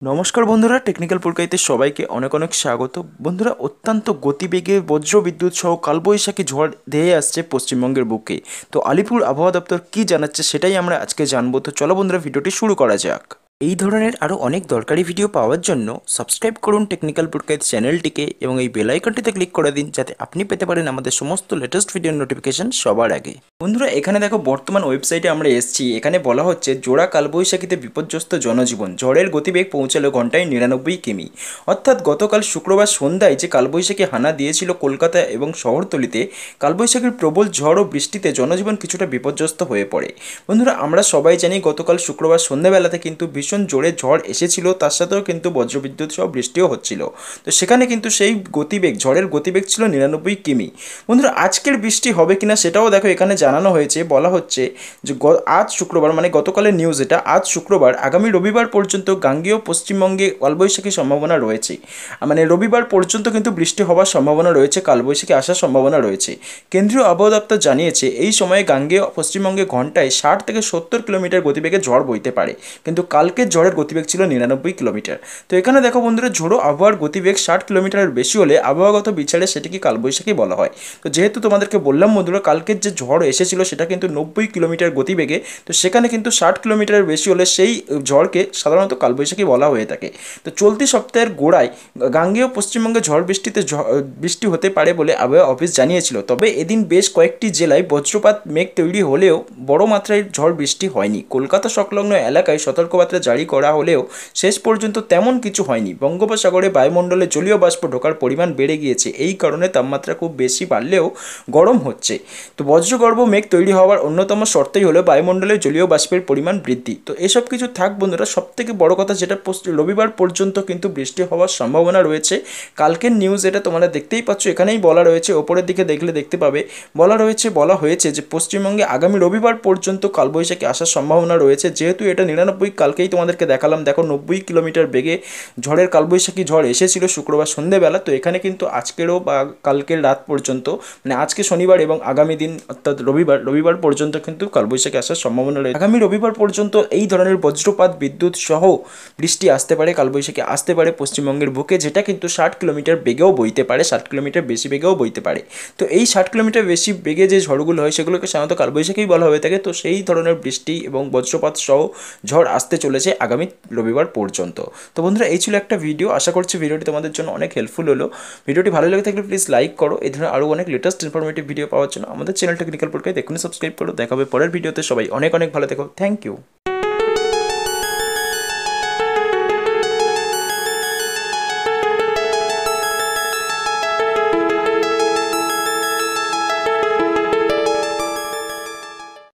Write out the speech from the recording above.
নমস্কার বন্ধুরা, টেকনিক্যাল পুরকাইতে সবাইকে অনেক অনেক স্বাগত। বন্ধুরা, অত্যন্ত গতিবেগে বজ্রবিদ্যুৎ সহ কালবৈশাখী ঝড় ধেয়ে আসছে পশ্চিমবঙ্গের বুকে। তো আলিপুর আবহাওয়া দপ্তর কী জানাচ্ছে সেটাই আমরা আজকে জানবো। তো চলো বন্ধুরা, ভিডিওটি শুরু করা যাক। এই ধরনের আরও অনেক দরকারি ভিডিও পাওয়ার জন্য সাবস্ক্রাইব করুন টেকনিক্যাল পুরকাইত চ্যানেলটিকে এবং এই বেল আইকনটিতে ক্লিক করে দিন, যাতে আপনি পেতে পারেন আমাদের সমস্ত লেটেস্ট ভিডিওর নোটিফিকেশন সবার আগে। বন্ধুরা, এখানে দেখো বর্তমান ওয়েবসাইটে আমরা এসেছি। এখানে বলা হচ্ছে জোড়া কালবৈশাখীতে বিপর্যস্ত জনজীবন, ঝড়ের গতিবেগ পৌঁছালো ঘন্টায় 99 কিমি। অর্থাৎ গতকাল শুক্রবার সন্ধ্যায় যে কালবৈশাখী হানা দিয়েছিল কলকাতা এবং শহরতলিতে, কালবৈশাখীর প্রবল ঝড় ও বৃষ্টিতে জনজীবন কিছুটা বিপর্যস্ত হয়ে পড়ে। বন্ধুরা, আমরা সবাই জানি গতকাল শুক্রবার সন্ধ্যাবেলাতে কিন্তু ভীষণ জোরে ঝড় এসেছিল, তার সাথেও কিন্তু বজ্রবিদ্যুৎ সহ বৃষ্টিও হচ্ছিল। তো সেখানে কিন্তু সেই গতিবেগ, ঝড়ের গতিবেগ ছিল 99 কিমি। বন্ধুরা, আজকের বৃষ্টি হবে কিনা সেটাও দেখো এখানে জানানো হয়েছে। বলা হচ্ছে যে আজ শুক্রবার, মানে গতকালের নিউজ এটা, আজ শুক্রবার আগামী রবিবার পর্যন্ত গাঙ্গেয় পশ্চিমবঙ্গে কালবৈশাখীর সম্ভাবনা রয়েছে। মানে রবিবার পর্যন্ত কিন্তু বৃষ্টি হওয়ার সম্ভাবনা রয়েছে, কালবৈশাখী আসার সম্ভাবনা রয়েছে। কেন্দ্রীয় আবহাওয়া দপ্তর জানিয়েছে এই সময়ে গাঙ্গেয় পশ্চিমবঙ্গে ঘন্টায় 60 থেকে 70 কিলোমিটার গতিবেগে ঝড় বইতে পারে, কিন্তু কালকের ঝড়ের গতিবেগ ছিল 99 কিলোমিটার। তো এখানে দেখো বন্ধুরা, ঝোড়ো আবহাওয়ার গতিবেগ 60 কিলোমিটারের বেশি হলে আবহাওয়াগত বিচারে সেটিকে কালবৈশাখী বলা হয়। তো যেহেতু তোমাদেরকে বললাম বন্ধুরা, কালকের যে ঝড় এসেছিল সেটা কিন্তু 90 কিলোমিটার গতিবেগে, তো সেখানে কিন্তু 60 কিলোমিটারের বেশি হলে সেই ঝড়কে সাধারণত কালবৈশাখী বলা হয়ে থাকে। তো চলতি সপ্তাহের গোড়ায় গাঙ্গেয় পশ্চিমবঙ্গে ঝড় বৃষ্টি হতে পারে বলে আবহাওয়া অফিস জানিয়েছিল। তবে এদিন বেশ কয়েকটি জেলায় বজ্রপাত মেঘ তৈরি হলেও বড় মাত্রায় ঝড় বৃষ্টি হয়নি। কলকাতা সংলগ্ন এলাকায় সতর্কবার্তা জারি করা হলেও শেষ পর্যন্ত তেমন কিছু হয়নি। বঙ্গোপসাগরে বায়ুমণ্ডলে জলীয় বাষ্প ঢোকার পরিমাণ বেড়ে গিয়েছে, এই কারণে তাপমাত্রা খুব বেশি বাড়লেও গরম হচ্ছে। তো বজ্রগর্ভ মেঘ তৈরি হওয়ার অন্যতম শর্তই হলো বায়ুমণ্ডলে জলীয় বাষ্পের পরিমাণ বৃদ্ধি। তো এসব কিছু থাক বন্ধুরা, সবথেকে বড় কথা যেটা রবিবার পর্যন্ত কিন্তু বৃষ্টি হওয়ার সম্ভাবনা রয়েছে। কালকের নিউজ এটা তোমরা দেখতেই পাচ্ছ, এখানেই বলা রয়েছে, ওপরের দিকে দেখলে দেখতে পাবে বলা হয়েছে যে পশ্চিমবঙ্গে আগামী রবিবার পর্যন্ত কালবৈশাখী আসার সম্ভাবনা রয়েছে। যেহেতু এটা 99, কালকেই তোমাদেরকে দেখালাম, দেখো 90 কিলোমিটার বেগে ঝড়ের কালবৈশাখী ঝড় এসেছিল শুক্রবার সন্ধ্যেবেলা। তো এখানে কিন্তু আজকেরও বা কালকের রাত পর্যন্ত, মানে আজকে শনিবার এবং আগামী দিন অর্থাৎ রবিবার পর্যন্ত কিন্তু কালবৈশাখী আসার সম্ভাবনা রয়েছে। আগামী রবিবার পর্যন্ত এই ধরনের বজ্রপাত বিদ্যুৎ সহ বৃষ্টি আসতে পারে, কালবৈশাখী আসতে পারে পশ্চিমবঙ্গের বুকে, যেটা কিন্তু 60 কিলোমিটার বেগেও বইতে পারে, 60 কিলোমিটার বেশি বেগেও বইতে পারে। তো এই 60 কিলোমিটার বেশি বেগে যে ঝড়গুলো হয় সেগুলোকে সাধারণত কালবৈশাখী বলা হয়ে থাকে। তো সেই ধরনের বৃষ্টি এবং বজ্রপাত সহ ঝড় আসতে চলেছে আগামী রবিবার পর্যন্ত। তো বন্ধুরা, এই ছিল একটা ভিডিও। আশা করছি ভিডিওটি তোমাদের জন্য অনেক হেল্পফুল হলো। ভিডিওটি ভালো লেগে থাকলে প্লিজ লাইক করো। এই ধরনের আরও অনেক লেটেস্ট ইনফরমেটিভ ভিডিও পাওয়ার জন্য আমাদের চ্যানেল টেকনিক্যাল পুরকাইত এখনই সাবস্ক্রাইব করো। দেখা হবে পরের ভিডিওতে। সবাই অনেক অনেক ভালো থেকো। Thank you.